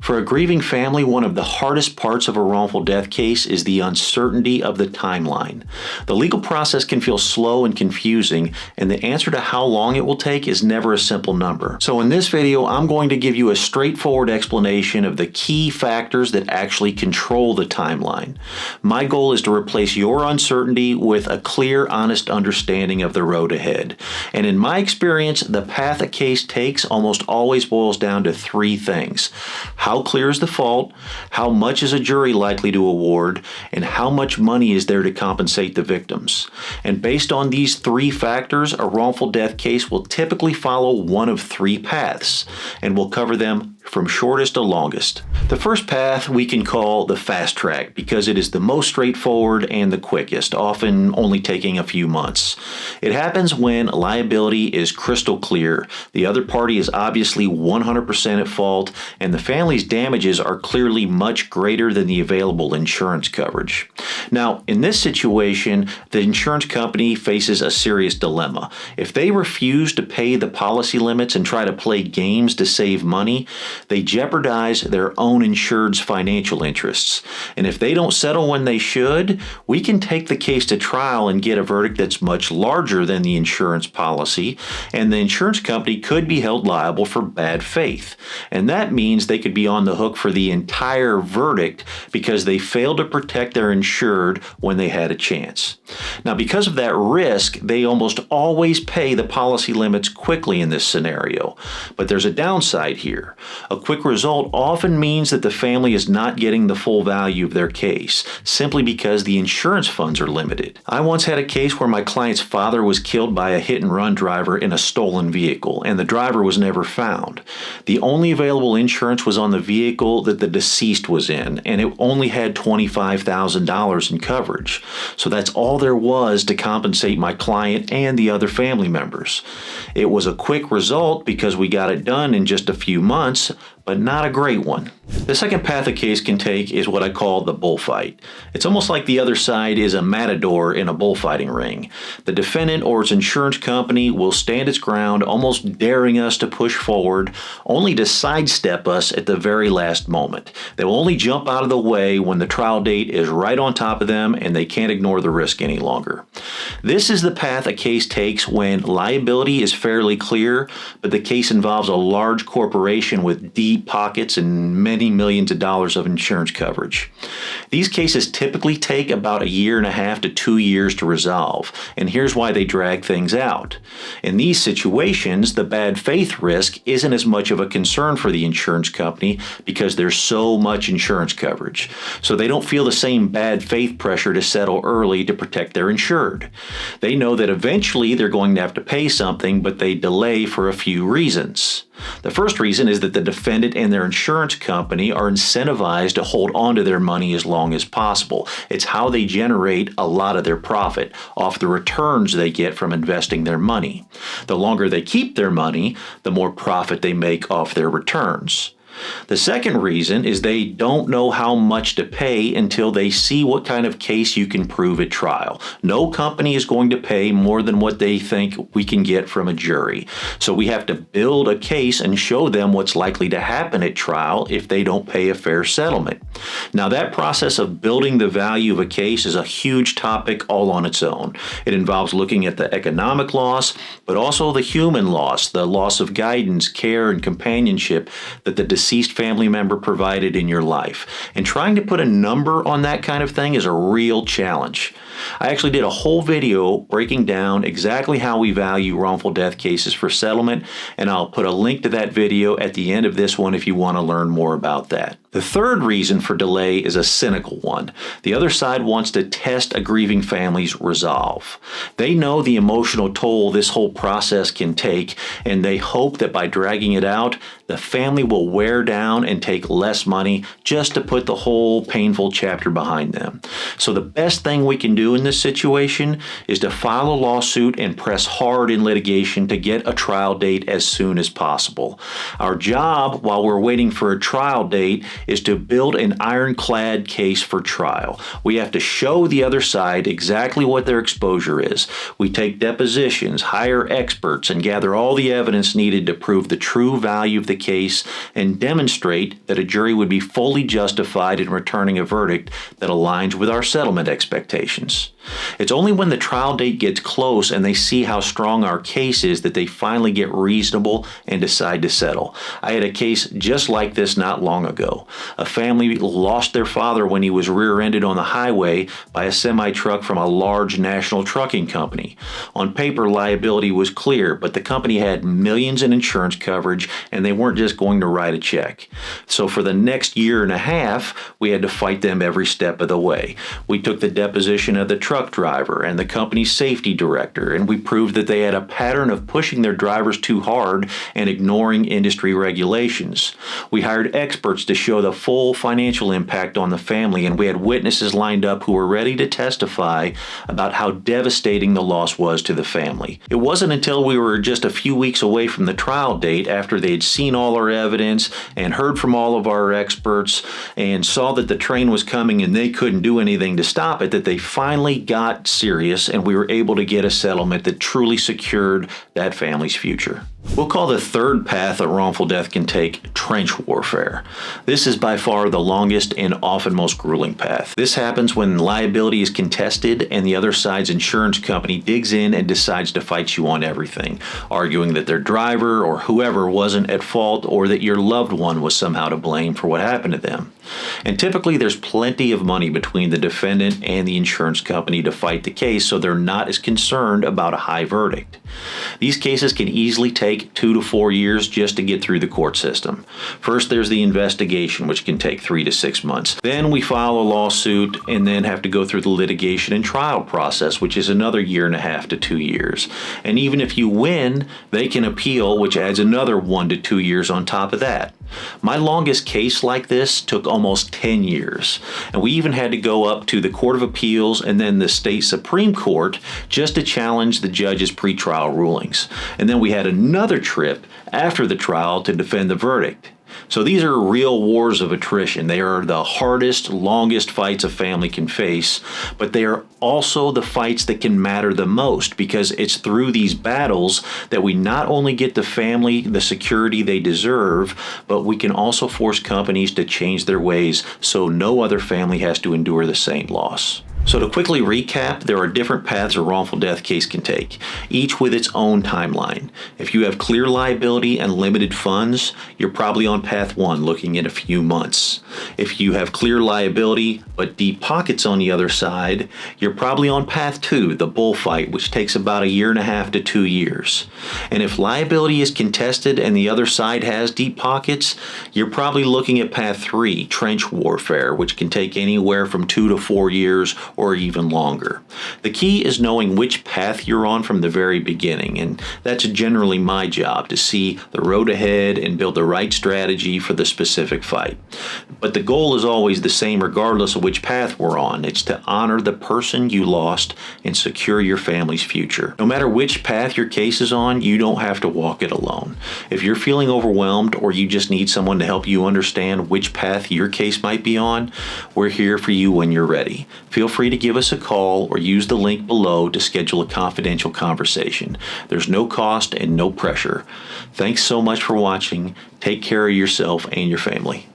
For a grieving family, one of the hardest parts of a wrongful death case is the uncertainty of the timeline. The legal process can feel slow and confusing, and the answer to how long it will take is never a simple number. So in this video, I'm going to give you a straightforward explanation of the key factors that actually control the timeline. My goal is to replace your uncertainty with a clear, honest understanding of the road ahead. And in my experience, the path a case takes almost always boils down to three things. How clear is the fault? How much is a jury likely to award? And how much money is there to compensate the victims? And based on these three factors, a wrongful death case will typically follow one of three paths, and we'll cover them from shortest to longest. The first path we can call the fast track because it is the most straightforward and the quickest, often only taking a few months. It happens when liability is crystal clear, the other party is obviously 100% at fault, and the family's damages are clearly much greater than the available insurance coverage. Now, in this situation, the insurance company faces a serious dilemma. If they refuse to pay the policy limits and try to play games to save money, they jeopardize their own insured's financial interests. And if they don't settle when they should, we can take the case to trial and get a verdict that's much larger than the insurance policy, and the insurance company could be held liable for bad faith. And that means they could be on the hook for the entire verdict because they failed to protect their insured when they had a chance. Now, because of that risk, they almost always pay the policy limits quickly in this scenario. But there's a downside here. A quick result often means that the family is not getting the full value of their case, simply because the insurance funds are limited. I once had a case where my client's father was killed by a hit-and-run driver in a stolen vehicle, and the driver was never found. The only available insurance was on the vehicle that the deceased was in, and it only had $25,000 in coverage. So that's all there was to compensate my client and the other family members. It was a quick result because we got it done in just a few months, but not a great one. The second path a case can take is what I call the bullfight. It's almost like the other side is a matador in a bullfighting ring. The defendant or its insurance company will stand its ground, almost daring us to push forward, only to sidestep us at the very last moment. They will only jump out of the way when the trial date is right on top of them and they can't ignore the risk any longer. This is the path a case takes when liability is fairly clear, but the case involves a large corporation with deep pockets and many millions of dollars of insurance coverage. These cases typically take about 1.5 to 2 years to resolve, and here's why they drag things out. In these situations, the bad faith risk isn't as much of a concern for the insurance company because there's so much insurance coverage. So they don't feel the same bad faith pressure to settle early to protect their insured. They know that eventually they're going to have to pay something, but they delay for a few reasons. The first reason is that the defendant and their insurance company are incentivized to hold on to their money as long as possible. It's how they generate a lot of their profit off the returns they get from investing their money. The longer they keep their money, the more profit they make off their returns. The second reason is they don't know how much to pay until they see what kind of case you can prove at trial. No company is going to pay more than what they think we can get from a jury. So we have to build a case and show them what's likely to happen at trial if they don't pay a fair settlement. Now, that process of building the value of a case is a huge topic all on its own. It involves looking at the economic loss, but also the human loss, the loss of guidance, care, and companionship that the deceased family member provided in your life. And trying to put a number on that kind of thing is a real challenge. I actually did a whole video breaking down exactly how we value wrongful death cases for settlement, and I'll put a link to that video at the end of this one if you want to learn more about that. The third reason for delay is a cynical one. The other side wants to test a grieving family's resolve. They know the emotional toll this whole process can take, and they hope that by dragging it out, the family will wear down and take less money just to put the whole painful chapter behind them. So the best thing we can do in this situation is to file a lawsuit and press hard in litigation to get a trial date as soon as possible. Our job while we're waiting for a trial date is to build an ironclad case for trial. We have to show the other side exactly what their exposure is. We take depositions, hire experts, and gather all the evidence needed to prove the true value of the case and demonstrate that a jury would be fully justified in returning a verdict that aligns with our settlement expectations. It's only when the trial date gets close and they see how strong our case is that they finally get reasonable and decide to settle. I had a case just like this not long ago. A family lost their father when he was rear-ended on the highway by a semi-truck from a large national trucking company. On paper, liability was clear, but the company had millions in insurance coverage and they weren't just going to write a check. So for the next year and a half, we had to fight them every step of the way. We took the deposition of the truck driver and the company's safety director, and we proved that they had a pattern of pushing their drivers too hard and ignoring industry regulations. We hired experts to show the full financial impact on the family, and we had witnesses lined up who were ready to testify about how devastating the loss was to the family. It wasn't until we were just a few weeks away from the trial date, after they'd seen all our evidence and heard from all of our experts and saw that the train was coming and they couldn't do anything to stop it, that they finally got serious and we were able to get a settlement that truly secured that family's future. We'll call the third path a wrongful death can take trench warfare. This is by far the longest and often most grueling path. This happens when liability is contested and the other side's insurance company digs in and decides to fight you on everything, arguing that their driver or whoever wasn't at fault or that your loved one was somehow to blame for what happened to them. And typically there's plenty of money between the defendant and the insurance company to fight the case, so they're not as concerned about a high verdict. These cases can easily take 2 to 4 years just to get through the court system. First, there's the investigation, which can take 3 to 6 months. Then we file a lawsuit and then have to go through the litigation and trial process, which is another 1.5 to 2 years. And even if you win, they can appeal, which adds another 1 to 2 years on top of that. My longest case like this took almost 10 years, and we even had to go up to the Court of Appeals and then the state Supreme Court just to challenge the judge's pretrial rulings. And then we had another trip after the trial to defend the verdict. So these are real wars of attrition. They are the hardest, longest fights a family can face, but they are also the fights that can matter the most, because it's through these battles that we not only get the family the security they deserve, but we can also force companies to change their ways so no other family has to endure the same loss. So to quickly recap, there are different paths a wrongful death case can take, each with its own timeline. If you have clear liability and limited funds, you're probably on path 1, looking at a few months. If you have clear liability but deep pockets on the other side, you're probably on path 2, the Bullfight, which takes about 1.5 to 2 years. And if liability is contested and the other side has deep pockets, you're probably looking at path 3, trench warfare, which can take anywhere from 2 to 4 years or even longer. The key is knowing which path you're on from the very beginning, and that's generally my job, to see the road ahead and build the right strategy for the specific fight. But the goal is always the same regardless of which path we're on. It's to honor the person you lost and secure your family's future. No matter which path your case is on, you don't have to walk it alone. If you're feeling overwhelmed or you just need someone to help you understand which path your case might be on, we're here for you when you're ready. Feel free to give us a call or use the link below to schedule a confidential conversation. There's no cost and no pressure. Thanks so much for watching. Take care of yourself and your family.